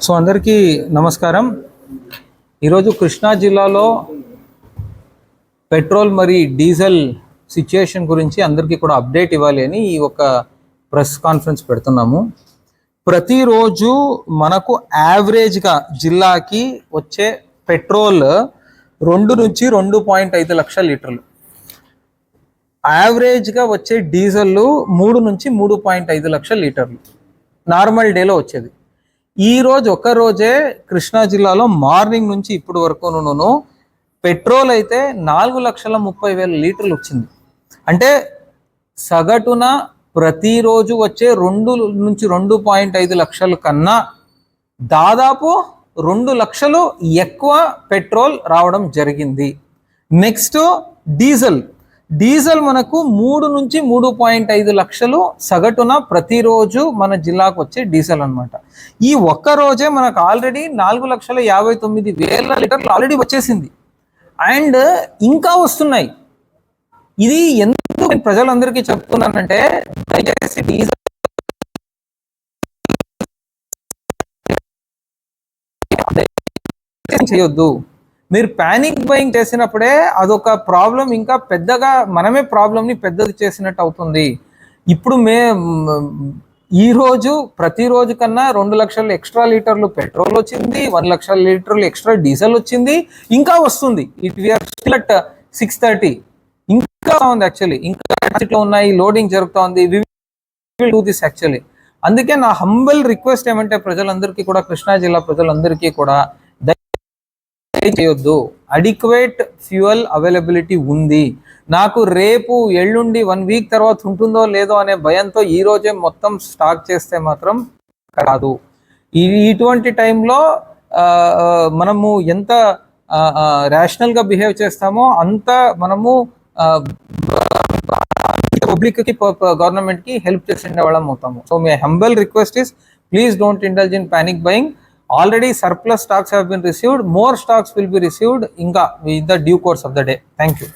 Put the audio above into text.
So అందరికీ నమస్కారం. ఈరోజు కృష్ణా జిల్లాలో పెట్రోల్ మరి డీజిల్ సిచ్యుయేషన్ గురించి అందరికీ కూడా అప్డేట్ ఇవ్వాలి అని ఈ ఒక ప్రెస్ కాన్ఫరెన్స్ పెడుతున్నాము. ప్రతిరోజు మనకు యావరేజ్గా జిల్లాకి వచ్చే పెట్రోల్ 2 నుంచి 2.5 లక్షల లీటర్లు, యావరేజ్గా వచ్చే డీజిల్ 3 నుంచి 3.5 లక్షల లీటర్లు నార్మల్ డేలో వచ్చేది. ఈరోజు ఒక్కరోజే కృష్ణా జిల్లాలో మార్నింగ్ నుంచి ఇప్పటి వరకు పెట్రోల్ అయితే 4,30,000 లీటర్లు వచ్చింది. అంటే సగటున ప్రతిరోజు వచ్చే 2 నుంచి 2.5 లక్షల కన్నా దాదాపు 2 లక్షలు ఎక్కువ పెట్రోల్ రావడం జరిగింది. నెక్స్ట్ డీజిల్ మనకు 3 నుంచి 3.5 లక్షలు సగటున ప్రతిరోజు మన జిల్లాకు వచ్చే డీజిల్ అనమాట. ఈ ఒక్క రోజే మనకు ఆల్రెడీ 4,59,000 లీటర్లు ఆల్రెడీ వచ్చేసింది అండ్ ఇంకా వస్తున్నాయి. ఇది ఎందుకు ప్రజలందరికీ చెప్తున్నానంటే, దయచేసి డీజిల్ చేయొద్దు. మీరు ప్యానిక్ బయింగ్ చేసినప్పుడే అదొక ప్రాబ్లం, ఇంకా పెద్దగా మనమే ప్రాబ్లంని పెద్దది చేసినట్టు అవుతుంది. ఇప్పుడు ఈరోజు ప్రతిరోజు కన్నా 2 లక్షల ఎక్స్ట్రా లీటర్లు పెట్రోల్ వచ్చింది, 1 లక్షల లీటర్లు ఎక్స్ట్రా డీజిల్ వచ్చింది, ఇంకా వస్తుంది. We are still at 6:30. ఇంకా ఉంది యాక్చువల్లీ, ఇంకా ఉన్నాయి, లోడింగ్ జరుగుతూ ఉంది. We will do this actually. అందుకే నా హంబల్ రిక్వెస్ట్ ఏమంటే ప్రజలందరికీ కూడా, కృష్ణా జిల్లా ప్రజలందరికీ కూడా చేయొద్దు. అడిక్వేట్ ఫ్యూయల్ అవైలబిలిటీ ఉంది. నాకు రేపు ఎల్లుండి 1 వీక్ తర్వాత ఉంటుందో లేదో అనే భయంతో ఈ రోజే మొత్తం స్టాక్ చేస్తే మాత్రం కాదు. ఇటువంటి టైంలో మనము ఎంత రేషనల్గా బిహేవ్ చేస్తామో అంత మనము పబ్లిక్కి, గవర్నమెంట్కి హెల్ప్ చేసే వాళ్ళం అవుతాము. So my humble request is, please don't indulge in panic buying. Already surplus stocks have been received. More stocks will be received in the due course of the day. Thank you.